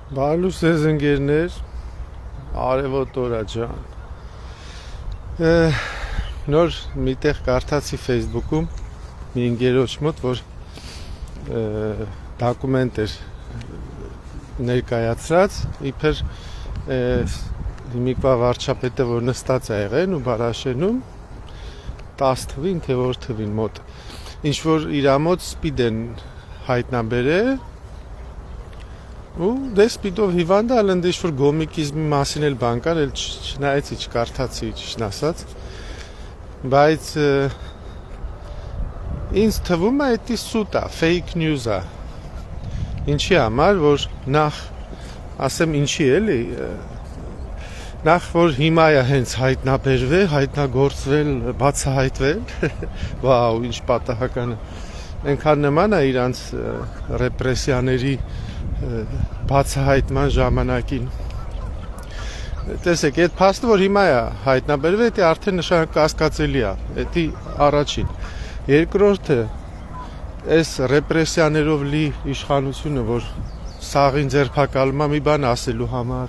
Բարլուս ձեզ ընկերներ, արևոտ օրա ջան։ Նոր միտեղ կարդացի Facebook-ում մի ընկերոջ մոտ, որ դոկումենտ էր ներկայացրած, իբր հիմիկվա վարչապետը, որ նստած է եղել ու Բարաշենում 10 թվին, թե որ թվին մոտ, ինչ-որ իր մոտ սպիդ են հայտնաբերել ու դե սպիդով հիվանդ է, ալն դե ինչ-որ գոմիկիզմի մասին էլ բան կար, էլ չնայեցի, չկարդացի, ճիշտն ասած, բայց ինձ թվում է էդի սուտ է, fake news է, ինչի համար, որ նախ, ասեմ ինչի էլի, նախ որ հիմա է հենց հայտնաբերվել, հայտնագործվել, բացահայտվել, վաու, ինչ պատահական է, ենքան նման է իրանց ռեպրեսիաների բացահայտման ժամանակին։ Տեսեք, այդ փաստը, որ հիմա է հայտնաբերվել, դա արդեն նշանակա կասկածելի է, դա առաջին։ Երկրորդը, այս ռեպրեսիաներով լի իշխանությունը, որ սաղին ձերբակալում է մի բան ասելու համար,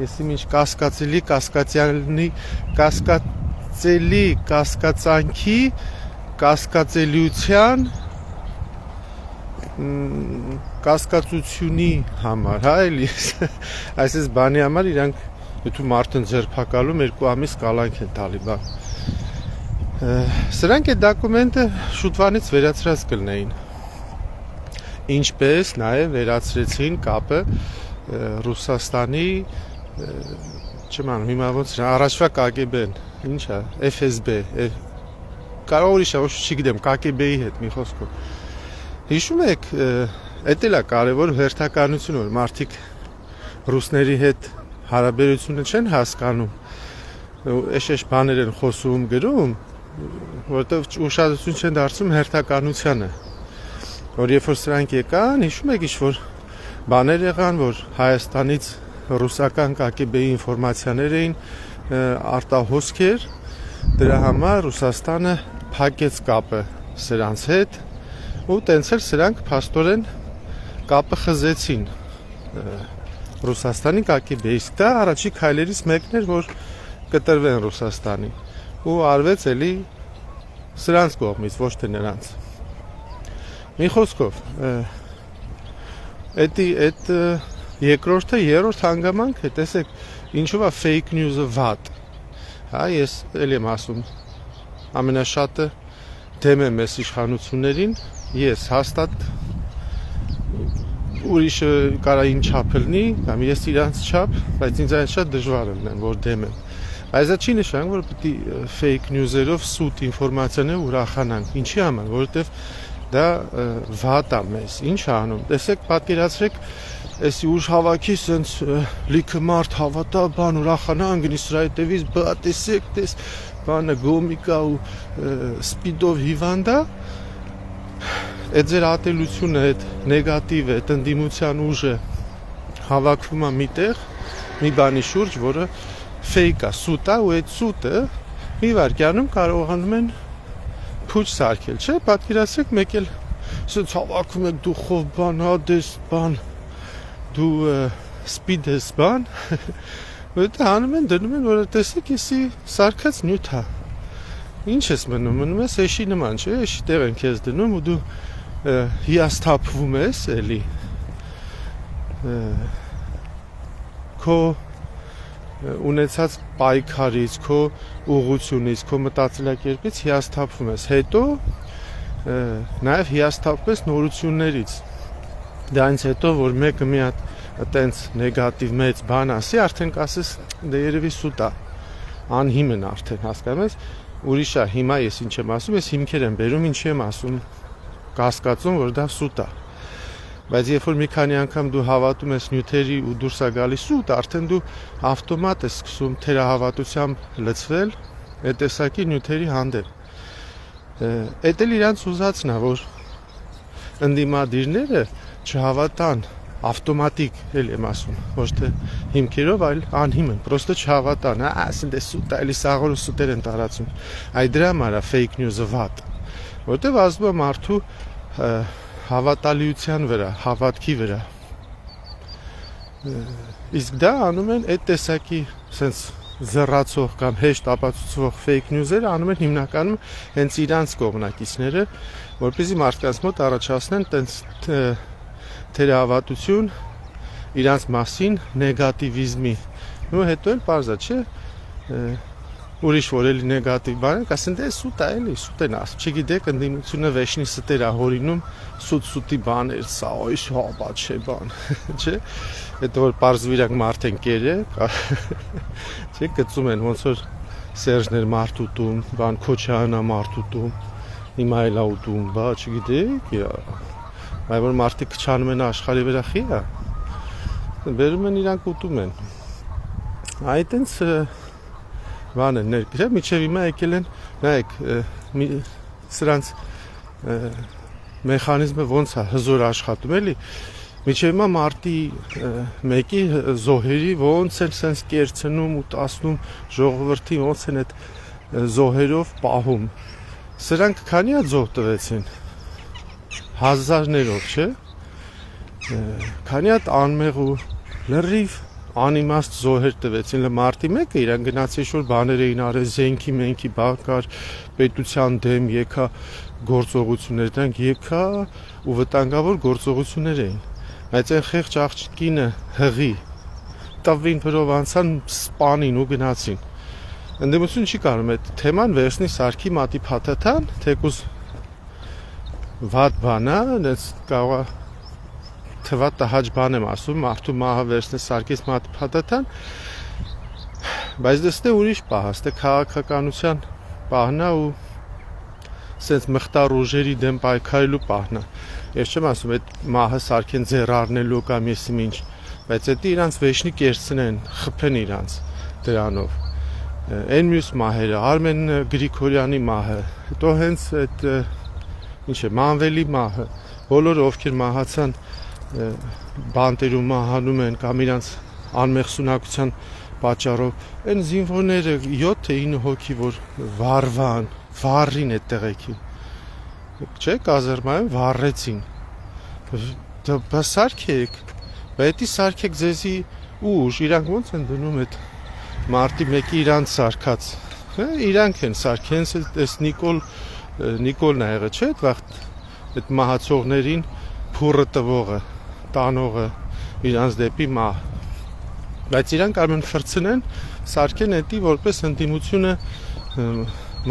եսի ինչ կասկածելի, կասկածանքի, կասկածելիության, կասկածությունի համար, հա էլի, այսպես բանի համար իրանք եթե մարդն ձերբակալում 2 ամիս կալանք են տալի, բա սրանք այդ դոկումենտը շուտվանից վերացրած կլնեին, ինչպես նաև վերացրեցին կապը Ռուսաստանի, չեմ անում, հիմա ոնց առաջվա KGB-ն, ինչ է, FSB, կարող ուրիշ է, ոչ չգիտեմ, KGB-ի հետ մի խոսքով։ Հիշում եք, էդ էլ է կարևոր հերթականություն, որ մարդիկ ռուսների հետ հարաբերությունը չեն հասկանում, էշ բաներ են խոսում գրում, որտեղ ուշադրություն չեն դարձնում հերթականությանը, որ երբ որ սրանք եկան, հիշում եք ինչ-որ բաներ եղան, որ Հայաստանից ռուսական KGB-ի ինֆորմացիաներ էին արտահոսքեր, դրա համար Ռուսաստանը փակեց կապը սրանց հետ, ու տենց էլ սրանք փաստորեն կապը խզեցին Ռուսաստանի KGB-ից, դա առաջի քայլերից մեկն էր, որ կտրվեն Ռուսաստանի ու արվեց էլի սրանց կողմից, ոչ թե նրանց։ Մի խոսքով, այդ երկրորդը, երրորդ հանգամանքը, տեսեք, ինչով է fake news-ը վատ, հա, ես էլ եմ ասում, ամենաշատը դեմ եմ ես իշխանություններին, ես հաստատ ուրիշը կարա իմ չափ լնի, կամ ես իրանց չափ, բայց ինձ այն շատ դժվար եմ, որ դեմ եմ։ Բայց դա չի նշանակում, որ պետք է fake news-երով սուտ ինֆորմացիաներ ուրախանանք, ինչի համար, որովհետև դա վատ է մեզ, ինչ է անում։ Տեսեք, պատկերացրեք, էսի ուժ հավաքի սենց լիքը մարդ հավատա, բան ուրախանան, գնի սրա հետևից, բա տեսեք, տես բանը գոմիկա ու սպիդով հիվանդա, այդ ձեր ատելությունը, այդ նեգատիվը, այդ ընդդիմության ուժը հավաքվում է միտեղ, մի բանի շուրջ, որը fake է, սուտ է, ու այդ սուտը մի վայրկյանում կարողանում են փուչ սարքել, չէ՞, պատկերացրեք մեկ էլ սենց հավաքում եք դու խով բան, հադես բան, դու սպիդ ես բան, որտե հանում են, դնում են, որ տեսեք, եսի սարքած նյութ է, ինչ ես մնում ես էշի նման, չէ, էշի տեղ են քեզ դնում ու դու հիասթափվում ես, էլի, քո ունեցած պայքարից, քո ուղղությունից, քո մտածելակերպից հիասթափվում ես, հետո նաև հիասթափվում ես նորություններից, դրանից հետո, որ մեկը մի հատ տենց նեգատիվ մեծ բան ասի, արդեն կասես, դե երևի սուտ է, անհիմն արդեն, հասկանում ես, ուրիշ է, հիմա ես ինչ եմ ասում, ես հիմքեր եմ բերում, ինչի եմ ասում, կասկածում, որ դա սուտ է, բայց երբ որ մի քանի անգամ դու հավատում ես նյութերի ու դուրս է գալիս սուտ, արդեն դու ավտոմատ ես սկսում թերահավատությամբ լցվել այդ տեսակի նյութերի հանդեպ, էդ էլ իրանց ուզածն է, որ ընդդիմադիրները չհավատան ավտոմատիկ, էլ եմ ասում, ոչ թե հիմքերով, այլ անհիմն, պրոստը չհավատան, ասեն դե սուտ է, էլի սաղորը սուտեր են տարածում, այ դրա համար է fake news-ը վատ, որտև ազդում է մարդու հավատալիության վրա, հավատքի վրա, Իսկ դա անում են այդ տեսակի sense զրացող կամ հեշտ ապացուցվող fake news-երը անում են հիմնականում հենց իրանց կողմնակիցները, որպեսզի մարդկանց մոտ առաջացնեն տենց թերահավատություն իրանց մասին նեգատիվիզմի։ Ու հետո էլ պարզա, չէ, ուրիշ որ էլի նեգատիվ բան, ասեն դե սուտ է էլի, սուտ են ասում, չգիտեք ընդդիմությունը վեշնի ստեր է հորինում սուտ-սուտի բաներ, սա օյ հաբա չէ բան, չէ, հետո որ պարզվի իրանք մարդ են կերը, չէ, գծում են ոնց որ Սերժներ մարդ ուտում, բան Քոչարյանա մարդ ուտում, հիմա էլ ա ուտում, բա չգիտեք, այ որ մարդիկ քչանում են աշխարհի վրա խիա, բերում են իրանք ուտում են, այդտենց բան են ներկրել, միջև հիմա եկել են, նայեք, սրանց մեխանիզմը ոնց է հզոր աշխատում, էլի, միջև հիմա մարտի 1-ի զոհերի ոնց են սենց կերցնում ու տասնում ժողովրդի, ոնց են այդ զոհերով պահում, սրանք քանի է զոհ տվեցին, հազարներով, չէ, քանի է անմեղ ու լրիվ անիմաստ զոհեր տվեցին, մարտի 1-ը իրան գնացի շուր բաներ էին արել, զենքի մենքի բակար, պետության դեմ եկա գործողություններ, դրանք եկա ու վտանգավոր գործողություններ էին, բայց այն խեղճ աղջիկինը հղի, տվին փրով անցան սպանին ու գնացին, ընդդիմություն չի կարում այդ թեման վերցնի սարքի մատի փաթաթան, թեկուզ վատ բանա, կարող է թվա տհաճ բան եմ ասում, մարդու մահը վերցնես սարքես մատի փաթաթան, բայց դստե ուրիշ պահ, ստե քաղաքականության պահնա ու սենց մխտար ուժերի դեմ պայքարելու պահնա, ես չեմ ասում այդ մահը սարքեն ձեռ առնելու կամ եսիմ ինչ, բայց էդի իրանց վեշնի կերցնեն, խփեն իրանց դրանով, այն մյուս մահերը, Արմեն Գրիգորյանի մահը, հետո հենց այդ ինչ է, Մանվելի մահը, բոլորը ովքեր մահացան բանտերում մահանում են կամ իրանց անմեղսունակության պատճառով, այն զինվորները 7-9 հոգի որ վարվան, վառին այդ տեղեքին, չէ, կազերմայում վառեցին, բա սարքեք, բա սարքեք ձեզի ուժ, իրանք ոնց են դնում այդ մարտի 1-ի իրանց սարքած, իրանք են սարքենց այս Նիկոլն ա եղել, չէ, այդ մահացողներին փուրը տվողը, տանողը իրանց դեպի մահ, բայց իրանք կարող են ֆրցնեն, սարքեն էդի որպես ընդդիմությունը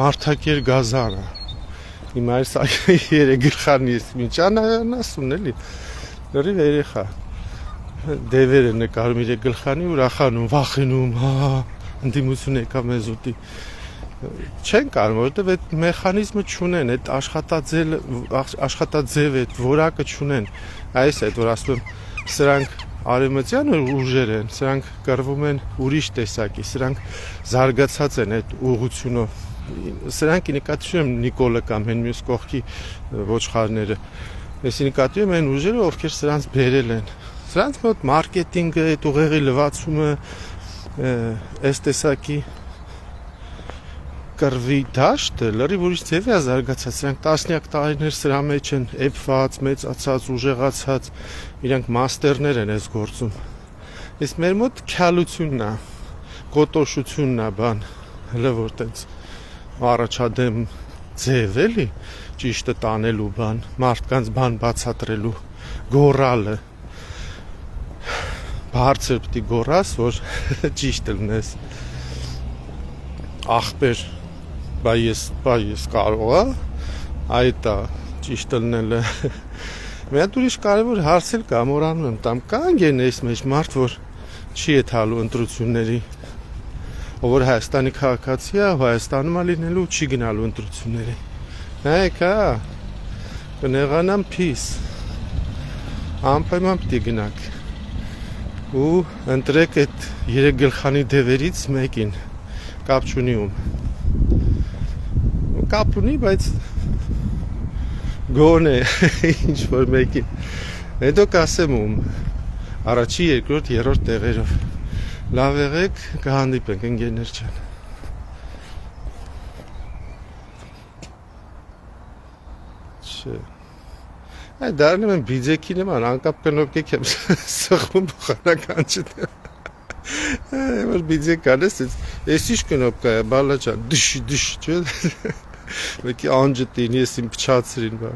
մարդակեր գազանը, հիմա այլ սարքեն երեգրխան ես, մինչան ասուն էլի, լրիվ երեխա, դևեր են նկարում երեգրխանի ուրախանում, վախենում, ընդդիմություն եկա մեզ ուտի, չեն կարող, որովհետև այդ մեխանիզմը չունեն, այդ աշխատաձև այդ որակը չունեն, այս այդ որ ասում եմ, սրանք արևմտյան ուժեր են, սրանք կռվում են ուրիշ տեսակի, սրանք զարգացած են այդ ուղղությունով, սրանք նկատի չունեմ Նիկոլը կամ հեն մյուս կողքի ոչխարները, ես նկատի եմ այն ուժերը, ովքեր սրանց բերել են, սրանց մոտ մարքեթինգը, այդ ուղեղի լվացումը, այս տեսակի կռվի դաշտը լրիվ ուրիշ ձև է զարգացած, սրանք տասնյակ տարիներ սրա մեջ են էփված, մեծացած, ուժեղացած, իրանք մաստերներ են այս գործում, իսկ մեր մոտ քյալությունն է, կոտոշությունն է բան, հələ որ տենց առաջադեմ ձև էլի, ճիշտը տանելու բան, մարդկանց բան բացատրելու, գոռալը, բարձր պիտի գոռաս, որ ճիշտ լնես, ախպեր, բա ես կարող է, այդ է ճիշտ լնելը, մի հատ ուրիշ կարևոր հարց էլ կա, մոռանում եմ տամ, կան են այս մեջ մարդ, որ չի եթալու ընտրությունների, ով որ Հայաստանի քաղաքացի է, Հայաստանում է լինելու, չի գնալու ընտրությունների, նայեք հա, կնեղանամ փիս, անպայման պիտի գնաք, ու ընտրեք այդ երեգլխանի դևերից մեկին, կապ չունի ում, կապ ունի, բայց գոն է, ինչ որ մեկին, հետո կասեմ ում, առաջի, երկրորդ, երրորդ տեղերով, լավ եղեք, կհանդիպենք, ընկերներ ջան։ Չէ, Այդ դառնում են բիձեկի նման, անկապ կնոպկեք եմ սխում բխանական չդեմ։ Որ բիձեք անես, ես ինչ կնոպկա է, բալա ջան, դիշ, չէ։ Մեկի անջը տին, ես իմ փչացրին, բա։